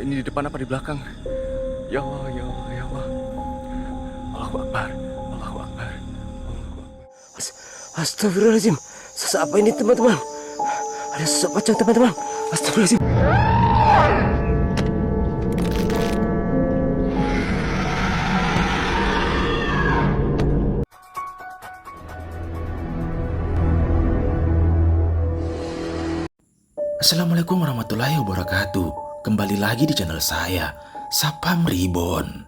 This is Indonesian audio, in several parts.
ini di depan apa di belakang? Ya Allah, ya Allah, ya Allah. Allahu Akbar, Allahu Akbar, Allahu Akbar. Astagfirullahaladzim. Sosok apa ini teman-teman? Ada sosok pocong teman-teman. Astagfirullahaladzim. Assalamualaikum warahmatullahi wabarakatuh. Kembali lagi di channel saya, Sapam Reborn.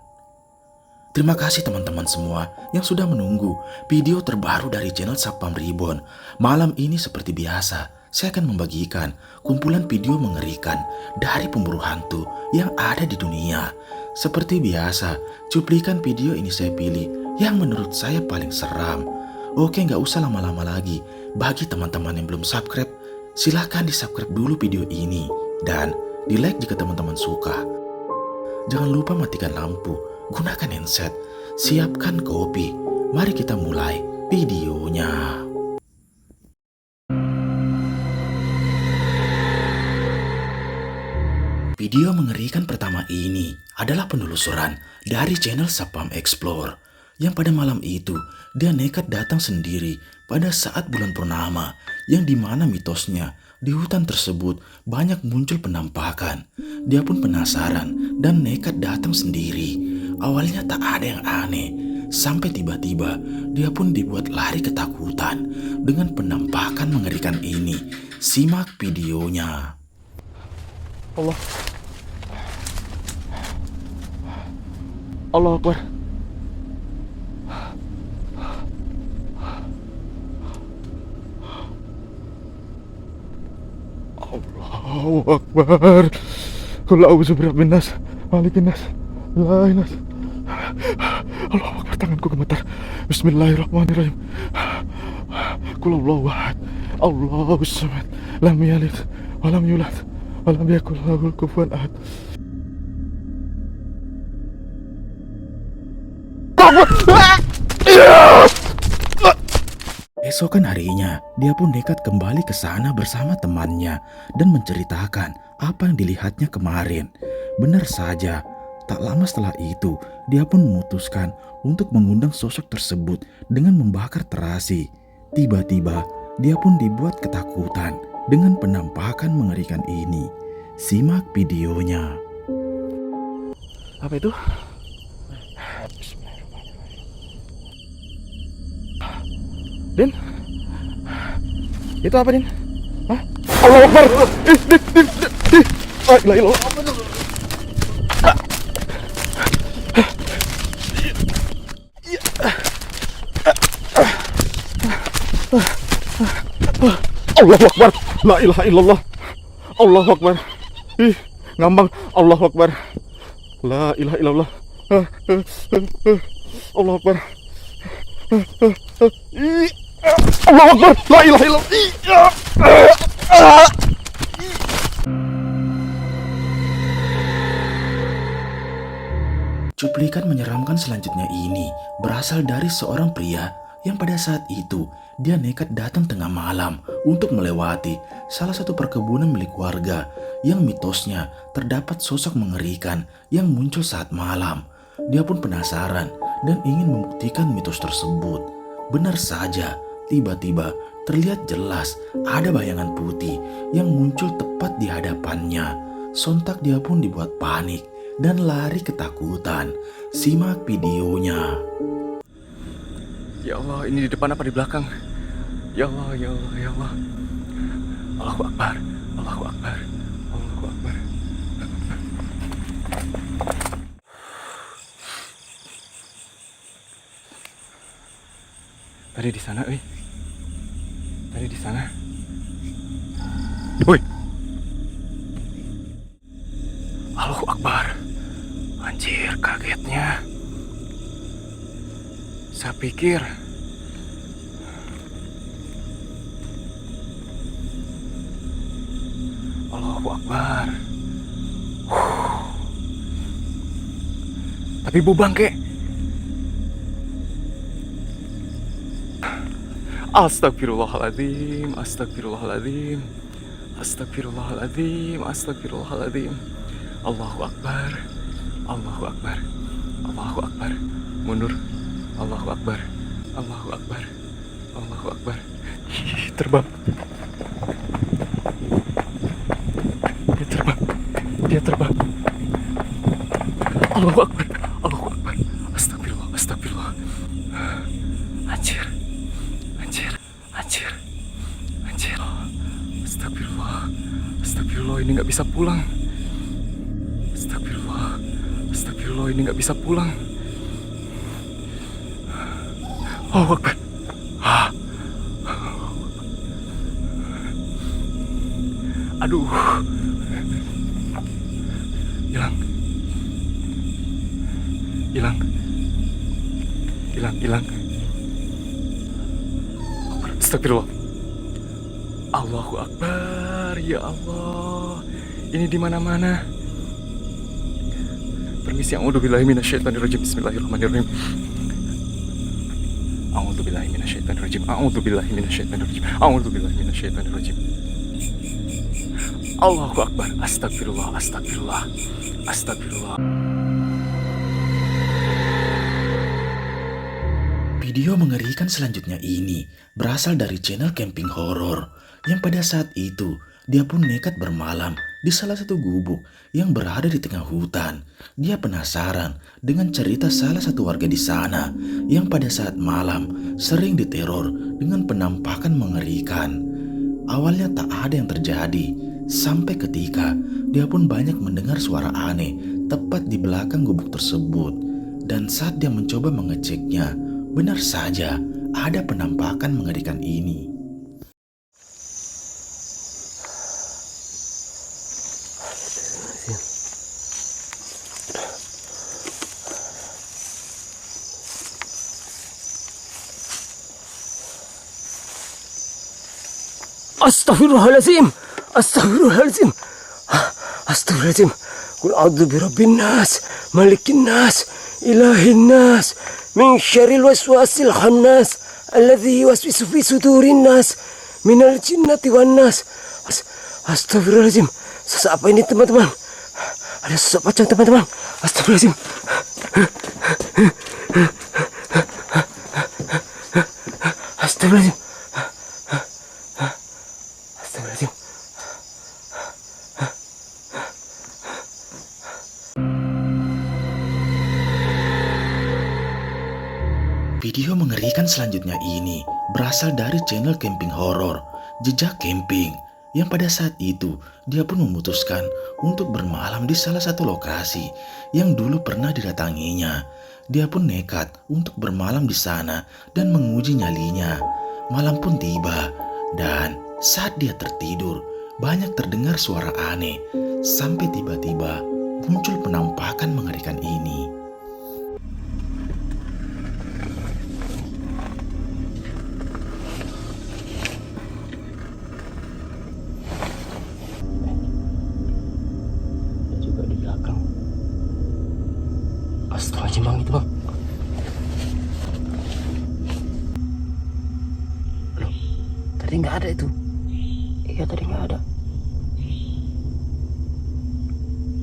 Terima kasih teman-teman semua yang sudah menunggu video terbaru dari channel Sapam Reborn. Malam ini seperti biasa, saya akan membagikan kumpulan video mengerikan dari pemburu hantu yang ada di dunia. Seperti biasa, cuplikan video ini saya pilih yang menurut saya paling seram. Oke, nggak usah lama-lama lagi. Bagi teman-teman yang belum subscribe, silahkan di-subscribe dulu video ini dan di-like jika teman-teman suka. Jangan lupa matikan lampu, gunakan handset, siapkan kopi. Mari kita mulai videonya. Video mengerikan pertama ini adalah penelusuran dari channel Sapam Explore yang pada malam itu dia nekat datang sendiri pada saat bulan purnama yang dimana mitosnya di hutan tersebut banyak muncul penampakan. Dia pun penasaran dan nekat datang sendiri. Awalnya tak ada yang aneh, sampai tiba-tiba dia pun dibuat lari ketakutan dengan penampakan mengerikan ini. Simak videonya. Allah. Allah Akbar. Allahu Akbar. Qul a'udzu birabbin nas, malikin nas, ilahin nas. Allahu Akbar, tanganku gemetar. Bismillahirrahmanirrahim. Qul Allahu ahad, Allahus samad, lam yalid wa lam yulad wa lam yakul lahu kufuwan ahad. Esokan harinya, dia pun nekat kembali ke sana bersama temannya dan menceritakan apa yang dilihatnya kemarin. Benar saja, tak lama setelah itu, dia pun memutuskan untuk mengundang sosok tersebut dengan membakar terasi. Tiba-tiba, dia pun dibuat ketakutan dengan penampakan mengerikan ini. Simak videonya. Apa itu? Din? Itu apa, Din? Hah? Allahu Akbar! Din! La ilaha illallah. Allahu Akbar! La ilaha illallah. Allahu Akbar. Ih, ngambang. Allahu Akbar. La ilaha illallah. Allahu Akbar. Allahu Akbar, la ilaha illallah. Cuplikan menyeramkan selanjutnya ini berasal dari seorang pria yang pada saat itu dia nekat datang tengah malam untuk melewati salah satu perkebunan milik warga yang mitosnya terdapat sosok mengerikan yang muncul saat malam. Dia pun penasaran dan ingin membuktikan mitos tersebut. Benar saja, tiba-tiba terlihat jelas ada bayangan putih yang muncul tepat di hadapannya. Sontak dia pun dibuat panik dan lari ketakutan. Simak videonya. Ya Allah, ini di depan apa di belakang? Ya Allah, ya Allah, ya Allah. Allahu Akbar, Allahu Akbar, Allahu Akbar. Tadi di sana, Tadi di sana. Woi. Allahu Akbar. Anjir, kagetnya. Saya pikir Allahu Akbar. Tapi bu bangke. Astagfirullahaladzim, astagfirullahaladzim, astagfirullahaladzim, astagfirullahaladzim. Allahu Akbar. Allahu Akbar. Allahu Akbar. Mundur. Allahu Akbar. Allahu Akbar. Allahu Akbar. Terbang. Dia terbang. Dia terbang. Allahu Akbar. Allahu Akbar. Astagfirullah. Astagfirullah. Anjir. Anjir. Anjir. Anjir. Astagfirullah. Astagfirullah, ini nggak bisa pulang. Astagfirullah. Astagfirullah, ini nggak bisa pulang. Allahu Akbar. Aduh. Hilang. Hilang. Hilang, hilang. Astagfirullah. Allahu Akbar, ya Allah. Ini di mana-mana. Permisi, a'udzubillahi minasyaitonirrajim. Bismillahirrahmanirrahim. A'udzubillahi minasyaitonirrajim. A'udzubillahi minasyaitonirrajim. A'udzubillahi minasyaitonirrajim. Allahu Akbar. Astagfirullah, astagfirullah. Astagfirullah. Video mengerikan selanjutnya ini berasal dari channel camping horor yang pada saat itu dia pun nekat bermalam di salah satu gubuk yang berada di tengah hutan. Dia penasaran dengan cerita salah satu warga di sana yang pada saat malam sering diteror dengan penampakan mengerikan. Awalnya tak ada yang terjadi sampai ketika dia pun banyak mendengar suara aneh tepat di belakang gubuk tersebut. Dan saat dia mencoba mengeceknya, benar saja ada penampakan mengerikan ini. Astaghfirullahaladzim. Astaghfirullahaladzim. Astaghfirullahaladzim. Qul a'udzu birabbin nas, malikin nas, ilahin nas, min syarril waswasil khannas, alladzi yuwaswisu fi sudurin nas, minal jinnati wan nas. Astaghfirullahaladzim. Sesak apa ini, teman-teman? Ada sesak pocong, teman-teman. Astaghfirullahaladzim. Astaghfirullahaladzim. Astagfirullahaladzim. Video mengerikan selanjutnya ini berasal dari channel camping horor Jejak Camping yang pada saat itu dia pun memutuskan untuk bermalam di salah satu lokasi yang dulu pernah didatanginya. Dia pun nekat untuk bermalam di sana dan menguji nyalinya. Malam pun tiba dan saat dia tertidur, banyak terdengar suara aneh sampai tiba-tiba muncul penampakan mengerikan ini. Ada juga di belakang. Astagfirullahaladzim, bang, itu bang. Loh, tadi nggak ada itu. Iya, tadi nggak ada.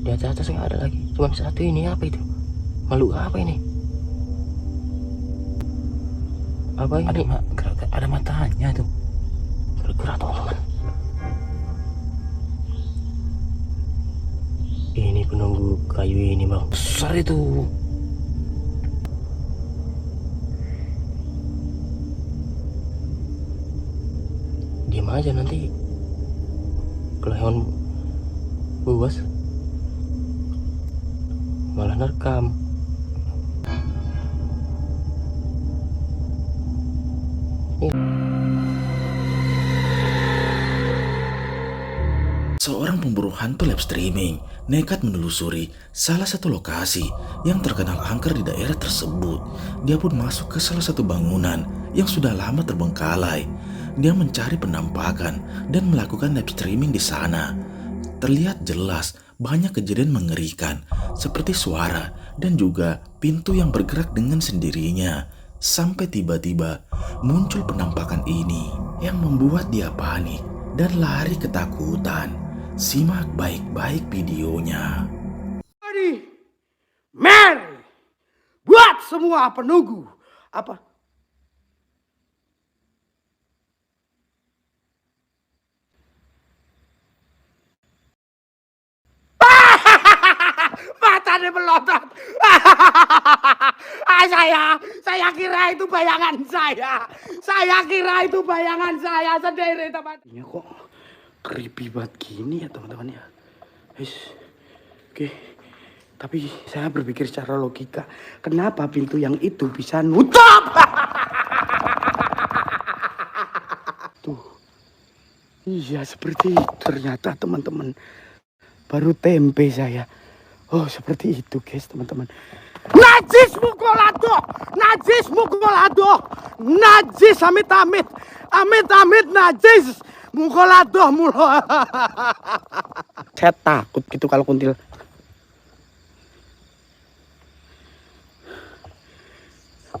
Di atas nggak ada lagi. Cuma satu ini, apa itu? Makhluk apa ini? Apa ini? Ada matanya tuh. Gerak-gerak, teman-teman. Ini penunggu kayu ini, bang. Besar itu. Diam aja, nanti kalau hewan buas malah nerekam. Seorang pemburu hantu live streaming nekat menelusuri salah satu lokasi yang terkenal angker di daerah tersebut. Dia pun masuk ke salah satu bangunan yang sudah lama terbengkalai. Dia mencari penampakan dan melakukan live streaming di sana. Terlihat jelas banyak kejadian mengerikan seperti suara dan juga pintu yang bergerak dengan sendirinya. Sampai tiba-tiba muncul penampakan ini yang membuat dia panik dan lari ketakutan. Simak baik-baik videonya. Mary, buat semua penunggu. Apa? Matanya melotot. Saya kira itu bayangan saya. Saya kira itu bayangan saya sendiri, teman. Ini kok creepy banget gini ya, teman-teman ya. Oke. Tapi saya berpikir secara logika, kenapa pintu yang itu bisa nutup? Tuh. Iya, seperti itu ternyata, teman-teman. Baru tempe saya. Oh, seperti itu, guys, teman-teman. Najis mukolado! Najis mukolado! Najis amit-amit! Amit-amit najis! Mukolado mulu. Saya takut gitu kalau kuntil.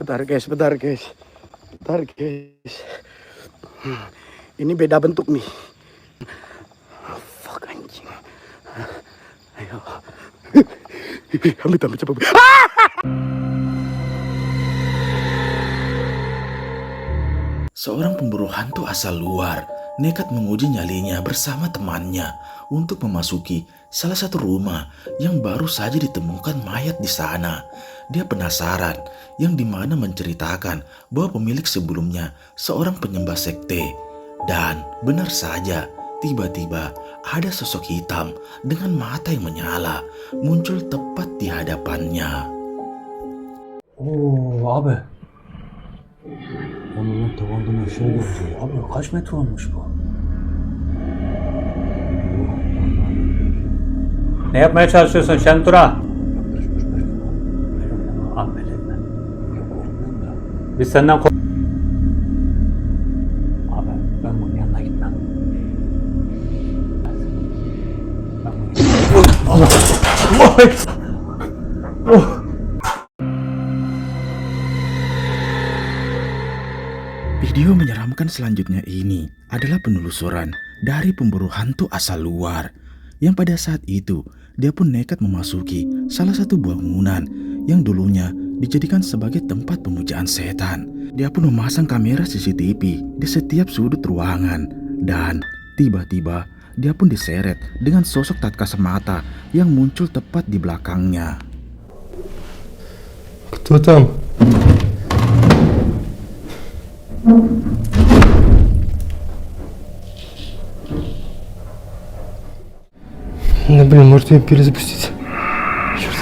Bentar, guys. Ini beda bentuk nih. Fuck, anjing. Ayo. Amit-amit coba. Seorang pemburu hantu asal luar nekat menguji nyalinya bersama temannya untuk memasuki salah satu rumah yang baru saja ditemukan mayat di sana. Dia penasaran, yang dimana menceritakan bahwa pemilik sebelumnya seorang penyembah sekte. Dan benar saja, tiba-tiba ada sosok hitam dengan mata yang menyala muncul tepat di hadapannya. Oo abi. Onun tavandan aşağı gelecek. Abi kaç metre olmuş bu? Ne yapmaya çalışıyorsun Şentura? Affedin. Biz senden Abi ben bunun yanına gitmem. Ben bunun Allah! Allah! Video menyeramkan selanjutnya ini adalah penelusuran dari pemburu hantu asal luar yang pada saat itu dia pun nekat memasuki salah satu bangunan yang dulunya dijadikan sebagai tempat pemujaan setan. Dia pun memasang kamera CCTV di setiap sudut ruangan dan tiba-tiba dia pun diseret dengan sosok tak kasat mata yang muncul tepat di belakangnya. Кто там? Ну блин, может ее перезапустить? Черт.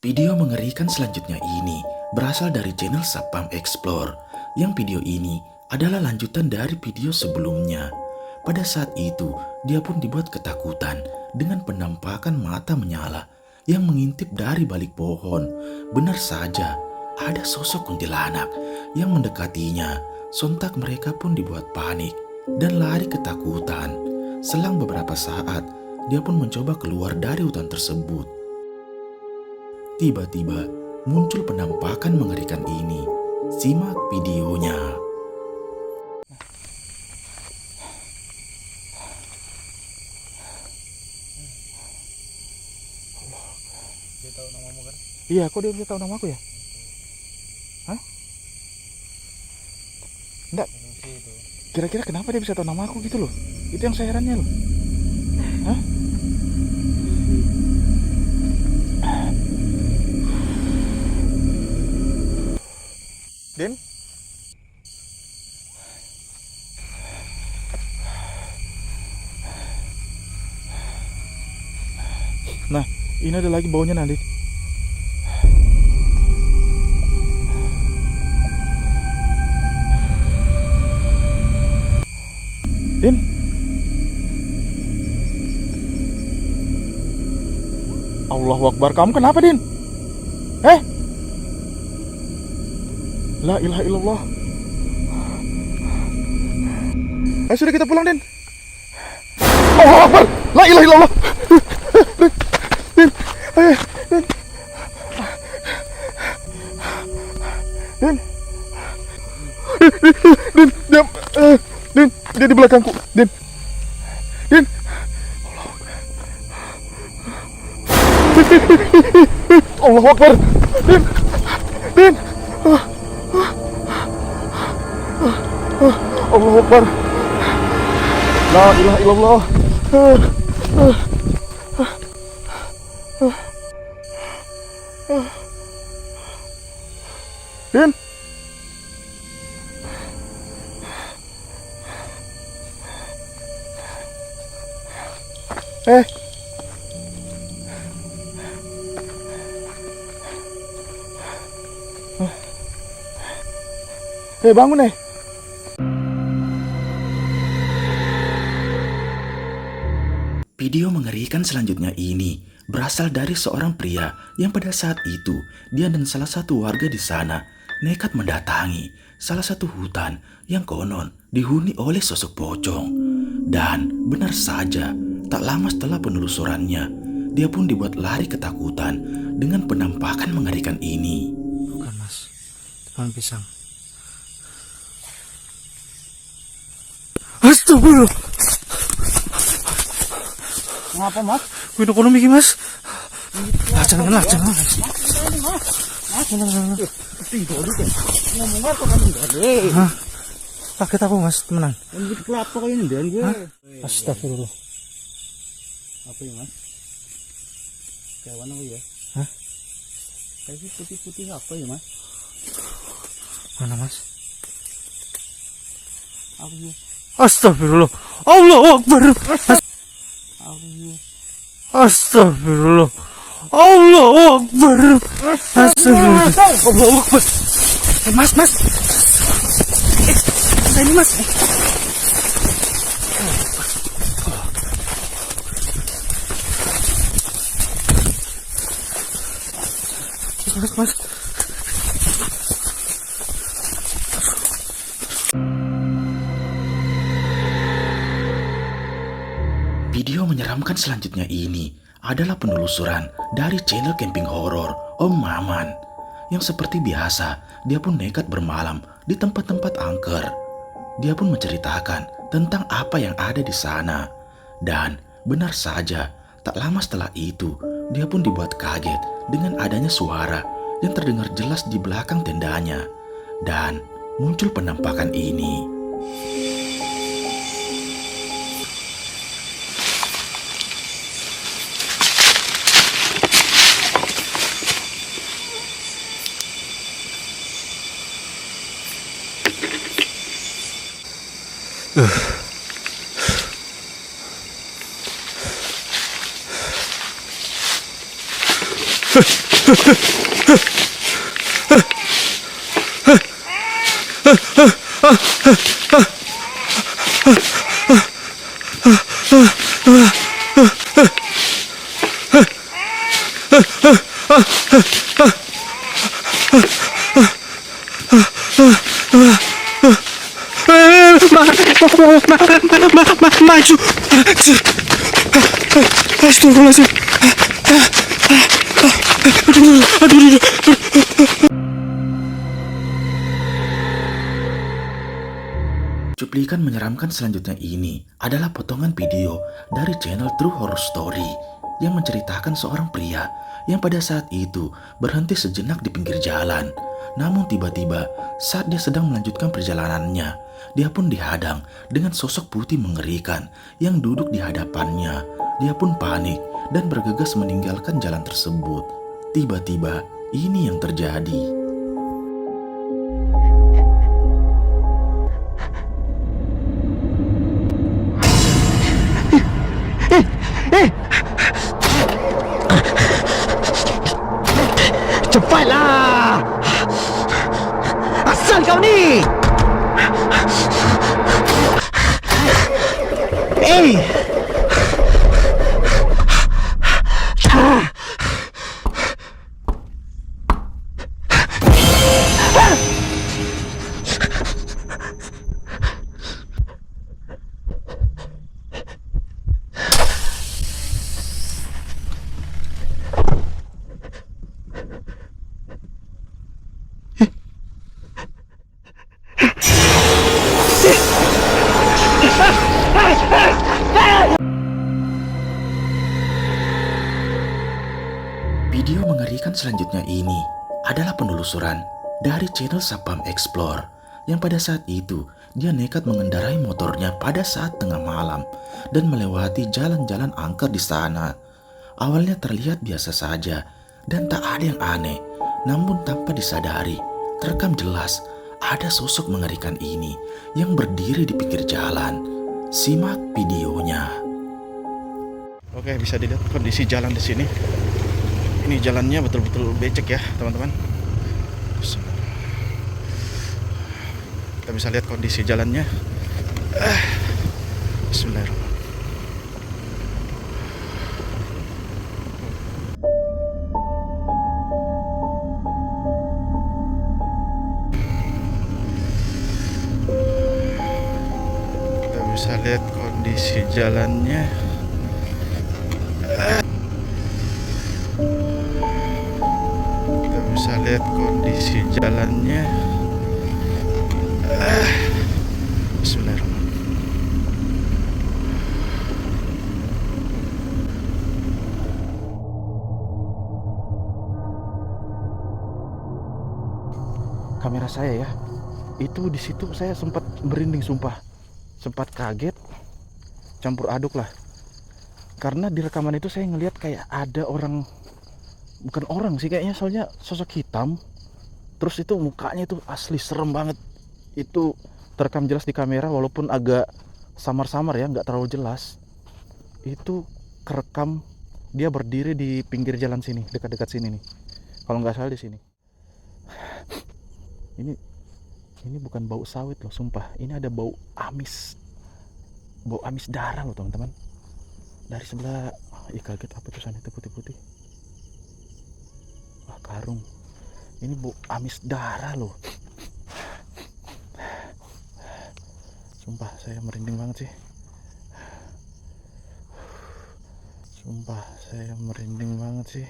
Video mengerikan selanjutnya ini berasal dari channel Sapam Explore, yang video ini adalah lanjutan dari video sebelumnya. Pada saat itu, dia pun dibuat ketakutan dengan penampakan mata menyala yang mengintip dari balik pohon. Benar saja, ada sosok kuntilanak yang mendekatinya. Sontak mereka pun dibuat panik dan lari ketakutan. Selang beberapa saat, dia pun mencoba keluar dari hutan tersebut. Tiba-tiba muncul penampakan mengerikan ini. Simak videonya. Dia tahu namamu kan? Iya, kok dia bisa tahu nama aku ya? Hah? Enggak. Kira-kira kenapa dia bisa tahu nama aku gitu loh? Itu yang saya herannya loh. Hah? Din? Nah, ini ada lagi baunya Nadit. Din. Allahu Akbar, kamu kenapa, Din? La ilaha illallah. Ayo sudah kita pulang, Din. Allahu Akbar, la ilaha illallah. Din, ayo, Din. Din. Din, diam. Din, dia di belakangku. Din. Din. Allahu Akbar. Din. Din. Allahu Akbar. La ilaha illallah. Din. Bangun. Video mengerikan selanjutnya ini berasal dari seorang pria yang pada saat itu dia dan salah satu warga di sana nekat mendatangi salah satu hutan yang konon dihuni oleh sosok pocong. Dan benar saja, tak lama setelah penelusurannya, dia pun dibuat lari ketakutan dengan penampakan mengerikan ini. Bukan, Mas. Pohon pisang. Astagfirullah. Ngapa, Mas? Kuwi kono iki, Mas. Jangan. Jangan. Tidur dulu. Ngomong apa kamu enggak deh? Hah? Kaget aku, Mas, temenan. Ini kelapa kok ini dan gue. Astagfirullah. Apa ya, Mas? Kawan apa ya? Hah? Kayak putih-putih apa ya, Mas? Mana, Mas? Apa ya? Astagfirullah. Allahu Akbar. Apa ya? Astagfirullah. Allahu Akbar. Astagfirullah. Allahu Akbar. Mas. Ini, Mas. Mas. Video menyeramkan selanjutnya ini adalah penelusuran dari channel camping horor Om Maman. Yang seperti biasa, dia pun nekat bermalam di tempat-tempat angker. Dia pun menceritakan tentang apa yang ada di sana. Dan benar saja, tak lama setelah itu, dia pun dibuat kaget dengan adanya suara yang terdengar jelas di belakang tendanya. Dan muncul penampakan ini. Maju. Astagfirullahaladzim. Aduh. Cuplikan menyeramkan selanjutnya ini adalah potongan video dari channel True Horror Story yang menceritakan seorang pria yang pada saat itu berhenti sejenak di pinggir jalan. Namun tiba-tiba saat dia sedang melanjutkan perjalanannya, dia pun dihadang dengan sosok putih mengerikan yang duduk di hadapannya. Dia pun panik dan bergegas meninggalkan jalan tersebut. Tiba-tiba ini yang terjadi. Cepatlah! Asal kau ni! Video mengerikan selanjutnya ini adalah penelusuran dari channel Sapam Explore yang pada saat itu dia nekat mengendarai motornya pada saat tengah malam dan melewati jalan-jalan angker di sana. Awalnya terlihat biasa saja dan tak ada yang aneh, namun tanpa disadari terekam jelas ada sosok mengerikan ini yang berdiri di pinggir jalan. Simak videonya. Oke, bisa dilihat kondisi jalan di sini. Ini jalannya betul-betul becek ya, teman-teman. Kita bisa lihat kondisi jalannya. Bismillahirrahmanirrahim. Kita bisa lihat kondisi jalannya. Kita bisa lihat kondisi jalannya. Bismillahirrahmanirrahim. Kamera saya ya, itu di situ saya sempat merinding sumpah, sempat kaget, campur aduk lah. Karena di rekaman itu saya ngelihat kayak ada orang, bukan orang sih kayaknya, soalnya sosok hitam. Terus itu mukanya itu asli serem banget. Itu terekam jelas di kamera walaupun agak samar-samar ya, nggak terlalu jelas. Itu kerekam dia berdiri di pinggir jalan sini, dekat-dekat sini nih. Kalau nggak salah di sini. Ini bukan bau sawit loh, sumpah. Ini ada bau amis. Bau amis darah loh, teman-teman. Dari sebelah, kaget apa tulisan itu putih-putih. Wah, karung. Ini bau amis darah loh. Sumpah saya merinding banget sih. Sumpah saya merinding banget sih.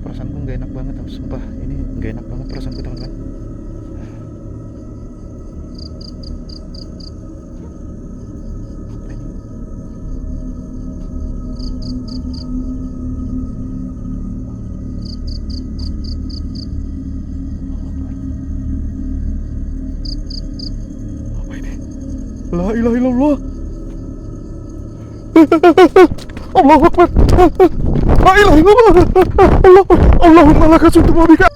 Perasaanku nggak enak banget, sumpah. Ini nggak enak banget perasaanku, teman-teman. Apa ini? Apa ini? La ilaha illallah. Allahu Akbar. La ilaha illallah. Allahumma laka sujud wa bika.